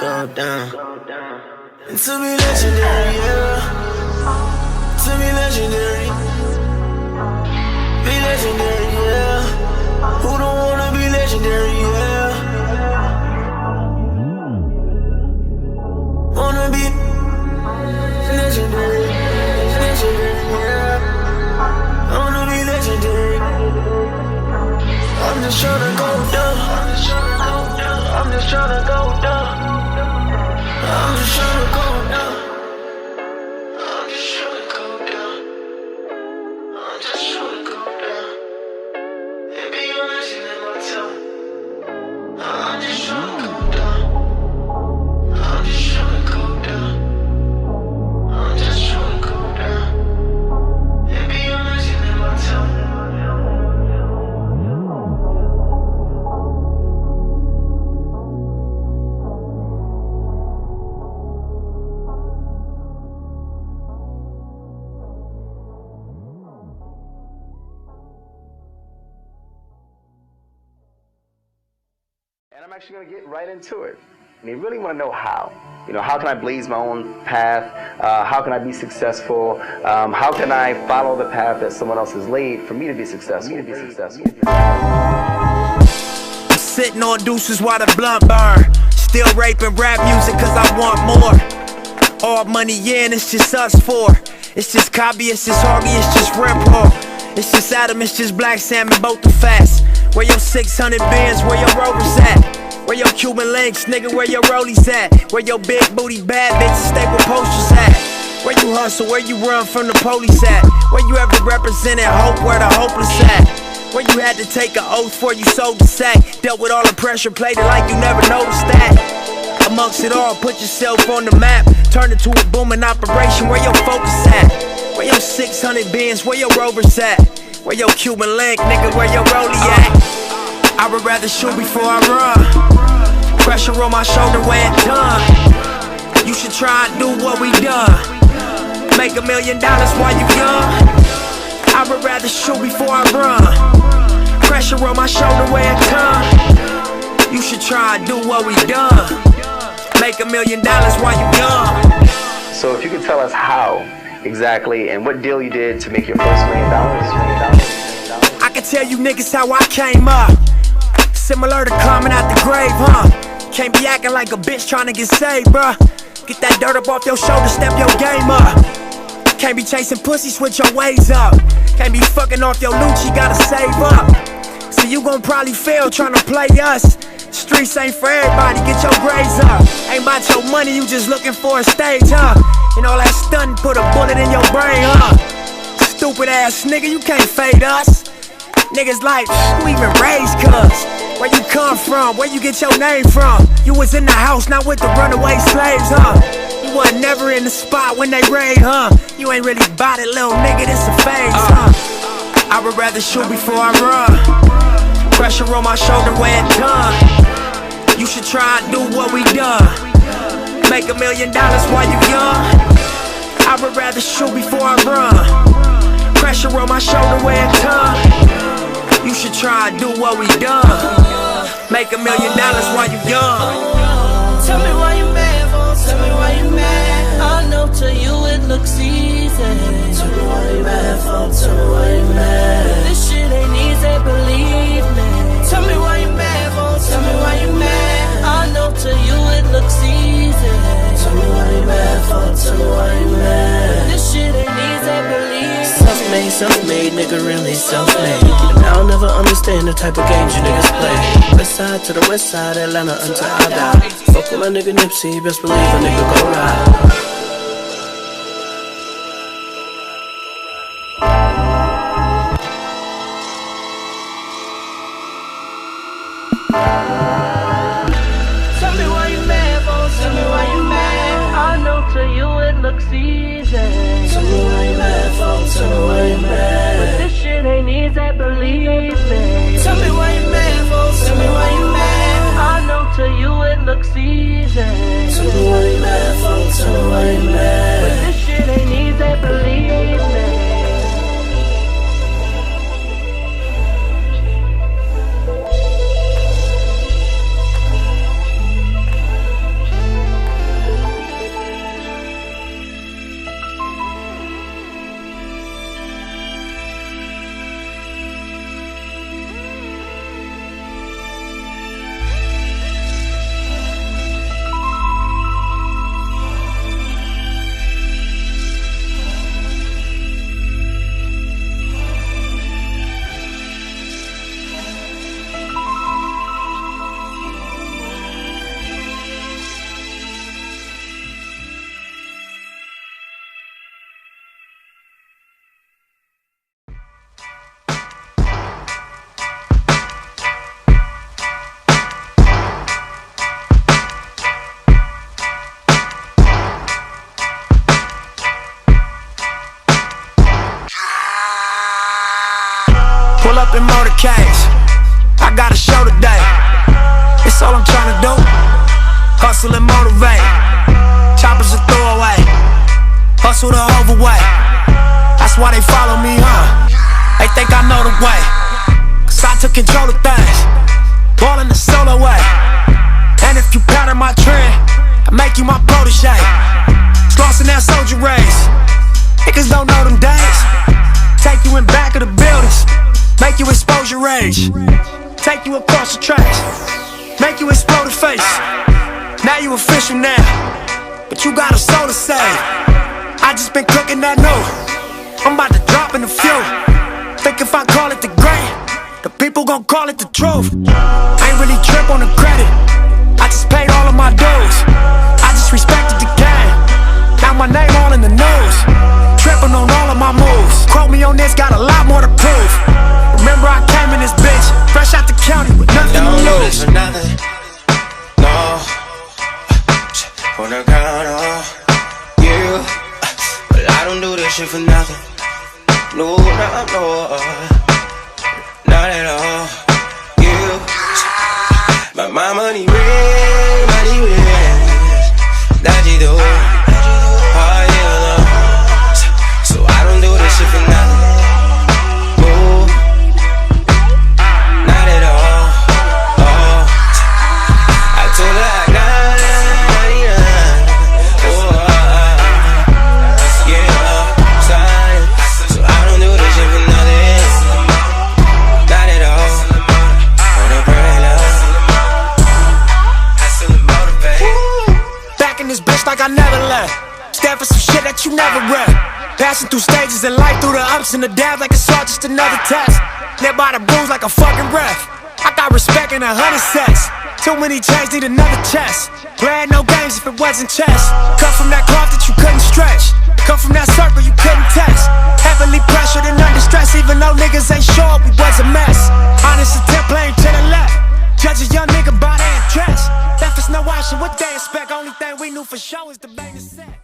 go down. And to be legendary, yeah. To be legendary. Be legendary, yeah. Who don't wanna be legendary, yeah. Wanna be legendary, legendary, yeah. I wanna be legendary. I'm just tryna go down. I'm just tryna go down. I'm just tryna go down. I'm just tryna go down. I'm just tryna go down. And be honest in my tongue. I'm just tryna go down. I'm just tryna go down. I'm just tryna go down. And be honest in my tongue. And I'm actually going to get right into it. And you really want to know how. You know, how can I blaze my own path? How can I be successful? How can I follow the path that someone else has laid for me to be successful? I'm sitting on deuces while the blunt burn. Still raping rap music cause I want more. All money in, it's just us four. It's just Cobby, it's just Hoggy, it's just Rimpo. It's just Adam, it's just Black Salmon, both the fast. Where your 600 bands, where your Rovers at? Where your Cuban links, nigga, where your rollies at? Where your big booty bad bitches stay with posters at? Where you hustle, where you run from the police at? Where you ever represented hope, where the hopeless at? Where you had to take an oath before you sold the sack? Dealt with all the pressure, played it like you never noticed that. Amongst it all, put yourself on the map. Turn it to a booming operation, where your focus at? Where your 600 bands, where your Rovers at? Where your Cuban link, nigga, where your rollie at? I would rather shoot before I run. Pressure on my shoulder when it's done. You should try and do what we done. Make $1 million while you young. I would rather shoot before I run. Pressure on my shoulder when it's done. You should try and do what we done. Make $1 million while you young. So if you could tell us how exactly and what deal you did to make your first $1 million. I can tell you niggas how I came up. Similar to climbing out the grave, huh? Can't be acting like a bitch trying to get saved, bruh. Get that dirt up off your shoulder, step your game up. Can't be chasing pussy, switch your ways up. Can't be fucking off your loot, you gotta save up. So you gon' probably fail trying to play us. Streets ain't for everybody, get your grades up. Ain't about your money, you just looking for a stage, huh? And all that stunning put a bullet in your brain, huh? Stupid ass nigga, you can't fade us. Niggas like, who even raised cuz? Where you come from? Where you get your name from? You was in the house, not with the runaway slaves, huh? You wasn't never in the spot when they raid, huh? You ain't really bout it, little nigga, this a phase, huh? I would rather shoot before I run. Pressure on my shoulder when it's done. You should try and do what we done. Make $1 million while you young. I would rather shoot before I run. Pressure on my shoulder when it's done. You should try and do what we done. Make $1 million while you young. Tell me why you mad, folks. Tell me why you mad. I know to you it looks easy. Tell me why you mad, folks. Tell me why you mad. This shit ain't easy, believe me. Tell me why you mad, folks. Tell me why you mad. I know to you it looks easy. Tell me why you mad, folks. Tell me why you mad. This shit ain't easy, believe me. Self-made, nigga, really self-made. And I'll never understand the type of games you niggas play. West side to the west side, Atlanta until I die. Fuck with my nigga Nipsey, best believe a nigga go ride. Tell me why you mad, folks. Tell me why you mad. I know to you it looks easy. Tell me why you mad, folks. Tell me why you mad. But this shit ain't easy, believe me. Tell me why you mad, folks. Tell me why you mad. I know to you it looks easy. Tell me why you mad, folks. Tell me why you mad. But this shit ain't easy, believe me. got a show today. It's all I'm tryna do. Hustle and motivate. Choppers a throwaway. Hustle the overweight. That's why they follow me, huh? They think I know the way. Cause I took control of things. Ballin' the solo way. And if you pattern my trend, I make you my protege. Slossin' that soldier race. Niggas don't know them days. Take you in back of the buildings. Make you expose your rage. Take you across the tracks. Make you explode the face. Now you official now, but you got a soul to save. I just been cooking that new. I'm about to drop in a few. Think if I call it the great, the people gon' call it the truth. I ain't really trip on the credit. I just paid all of my dues. I just respected the game. Now my name all in the news. Tripping on all of my moves. Quote me on this, got a lot more to prove. Remember I came in this bitch fresh out the county with nothing to lose. No, on the ground, yeah. But I don't do this shit for nothing. No, not at all, yeah. But my money real, that you do. Oh yeah, so I don't do this shit for nothing. No, not at all. Oh, I told her I got. Like I never left. Stand for some shit that you never read. Passing through stages in life, through the ups and the downs, like it's all just another test. Live by the rules like a fucking ref. I got respect in 100 sets. Too many chains, need another chest. Playing no games if it wasn't chess. Come from that cloth that you couldn't stretch. Come from that circle you couldn't text. Heavily pressured and under stress, even though niggas ain't sure we was a mess. Honest attempt playing to the left. Judge a young nigga by their dress. Left us no option, what they expect? Only thing we knew for sure is the bang set.